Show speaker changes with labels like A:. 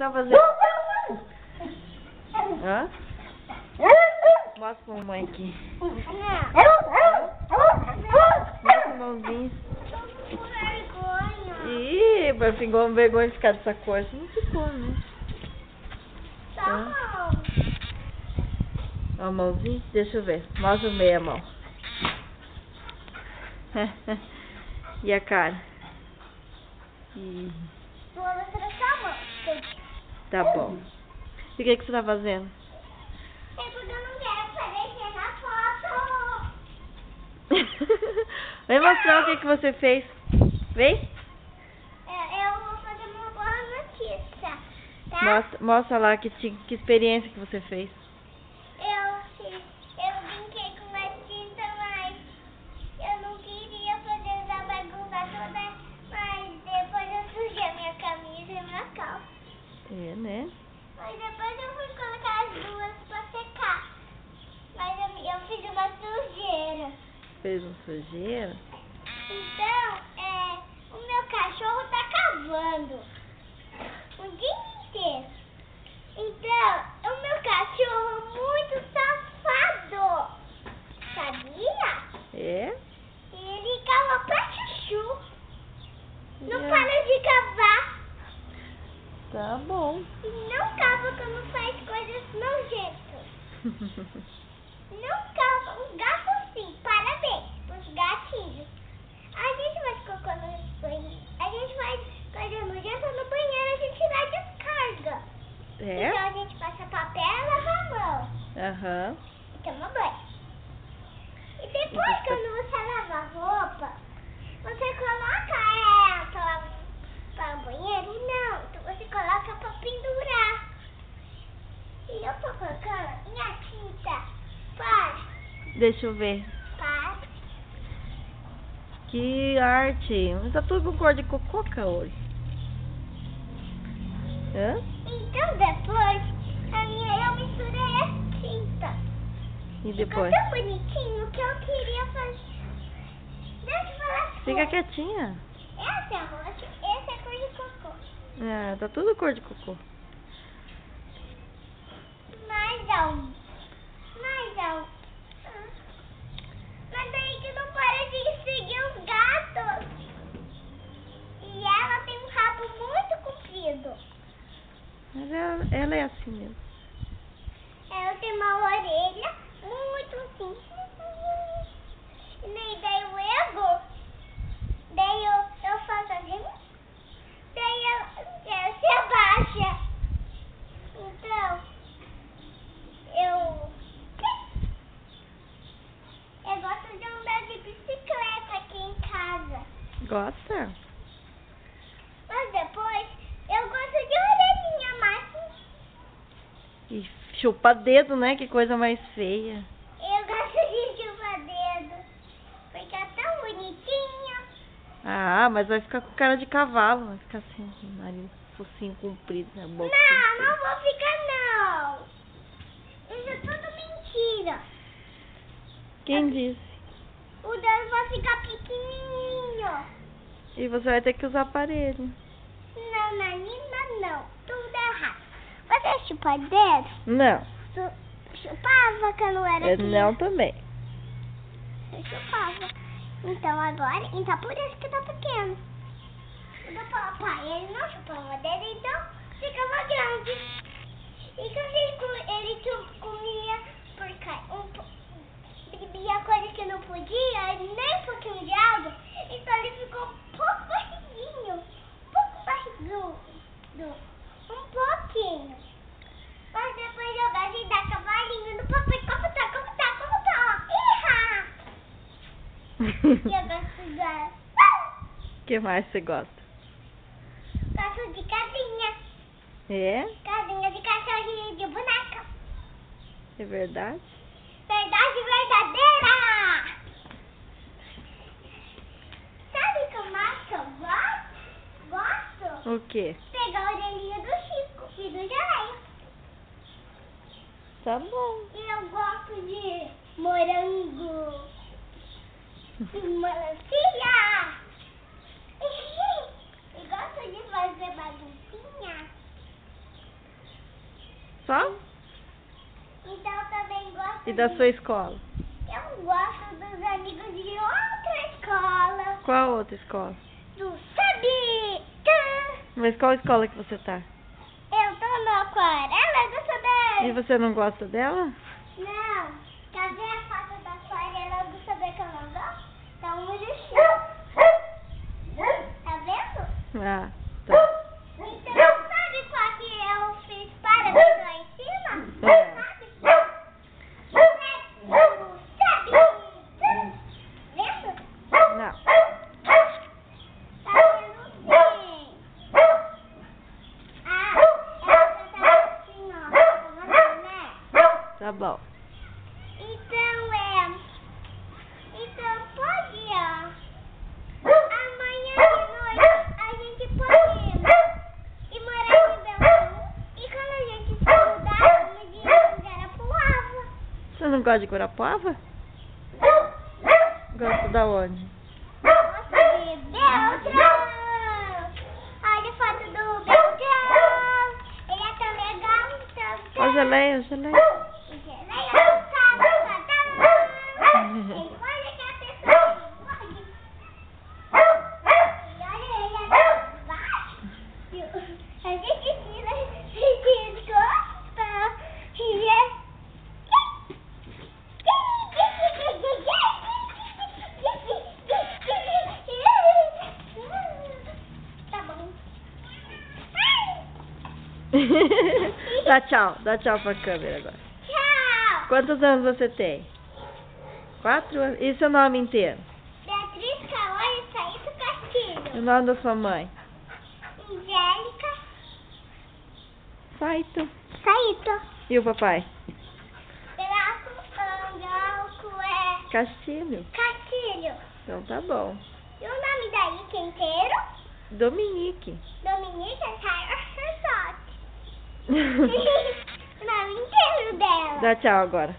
A: tá fazendo? Hã? Mostra pra mamãe aqui. Mostra a mãozinha. Ih, ficou com vergonha de ficar dessa cor. Não ficou, né?
B: Tá bom.
A: A mãozinha? Deixa eu ver. Mostra o meia mão. E a cara?
B: Vou mostrar a mão.
A: Tá bom. E o que você tá fazendo?
B: É porque eu não quero aparecer na foto.
A: Vem mostrar o que você fez. Vem?
B: Eu vou fazer uma boa notícia, tá?
A: Mostra lá que experiência que você fez.
B: Eu brinquei com a tinta, mas eu não queria fazer essa bagunça toda, mas depois eu sujei minha camisa e minha calça.
A: É, né?
B: Mas depois eu fui colocar as duas pra secar. Mas eu fiz uma sujeira.
A: Fez uma sujeira?
B: Então, o meu cachorro tá cavando o dia inteiro. Então, o meu cachorro é muito safado. Sabia?
A: É?
B: Ele cava pra chuchu. Não
A: É.
B: para de cavar.
A: Tá bom.
B: E não cava quando faz coisas nojentas. Não cava. Os gatos sim. Parabéns pros gatinhos. A gente faz cocô no banheiro. A gente faz coisa nojenta no banheiro. A gente dá descarga.
A: É?
B: Então a gente passa papel e lava a mão.
A: Aham.
B: E toma banho. E depois quando você lava a roupa, você coloca ela para o banheiro? Não. Então você coloca para pendurar. E eu tô colocando minha tinta para.
A: Deixa eu ver.
B: Para.
A: Que arte. Tá tudo com cor de cococa hoje. Hã?
B: Então depois eu misturei a tinta.
A: E depois?
B: Ficou tão bonitinho que eu queria fazer. Deixa eu falar as
A: Fica
B: cores.
A: quietinha.
B: Essa é roxa, essa é cor de cocô.
A: Ah, tá tudo cor de cocô.
B: Mais um. Mas daí que não para de seguir os gatos. E ela tem um rabo muito comprido.
A: Mas ela é assim mesmo.
B: Ela tem uma orelha muito assim. E daí eu erro. Daí eu faço assim. Daí ela se abaixa. Então, eu gosto de andar de bicicleta aqui em casa.
A: Gosta?
B: Mas depois eu gosto de orelhinha mais.
A: E chupa dedo, né? Que coisa mais feia.
B: Eu gosto de chupar dedo. Fica tão bonitinho.
A: Ah, mas vai ficar com cara de cavalo. Vai ficar assim, com o nariz, focinho comprido, né? Boca comprida.
B: Não vou ficar não. Isso é tudo mentira.
A: Quem disse?
B: O dedo vai ficar pequenininho.
A: E você vai ter que usar aparelho.
B: Não, Nanina, não. Tudo errado. Você chupa dedo?
A: Não.
B: Chupava quando era
A: Eu
B: criança.
A: não também.
B: Eu chupava. Então por isso que tá pequeno. O do papai, ele não chupava dedo, então ficava grande. E quando ele comia bebia coisa que não podia, nem um pouquinho de água, então ele ficou um pouco barriguinho. Um pouquinho. Mas depois eu gosto de dar cavalinho no papai. Como tá? E eu gosto da...
A: O que mais você gosta?
B: Gosto de casinha.
A: É?
B: Casinha de cachorrinho de boneca.
A: É verdade?
B: Verdade verdadeira! Sabe o que mais que eu gosto?
A: O quê?
B: Pegar a orelhinha do Chico e do Geleia.
A: Tá bom.
B: E eu gosto de morango. E melancia. E gosto de fazer baguncinha.
A: Só?
B: Então eu também gosto
A: E da sua escola?
B: Eu gosto dos amigos de outra escola.
A: Qual outra escola?
B: Do Sabita.
A: Mas qual escola que você tá?
B: Eu tô no Aquarela do Saber.
A: E você não gosta dela?
B: Não. Quer ver a foto da Aquarela do Saber que eu não gosto? Tá um lixinho. Tá vendo?
A: Ah, tá.
B: Então, sabe qual que eu fiz para ver lá em cima?
A: É.
B: Sabe? Do Sabita. Vendo?
A: Não.
B: Tá vendo bem. Ah, essa tá assim, ó. Tá vendo, né?
A: Tá bom.
B: Então pode, ó. Amanhã de noite a gente pode ir morar em Belém. E quando a gente se mudar, vamos de Guarapuava.
A: Você não gosta de Guarapuava? Gosta da onde?
B: Gosto de Beltrão. Olha a foto do Beltrão. Ele é tão legal, tão.
A: Ó, geleia, geleia. Dá tchau pra câmera agora.
B: Tchau!
A: Quantos anos você tem? 4 anos. E seu nome inteiro?
B: Beatriz Caolho Saíto Castilho.
A: E o nome da sua mãe?
B: Angélica
A: Saito.
B: Saíto.
A: E o papai?
B: Angalco é
A: Castilho.
B: Castilho.
A: Então tá bom.
B: E o nome da Ica inteiro?
A: Dominique.
B: Dominica Sarsote. O nome inteiro dela.
A: Dá tchau agora.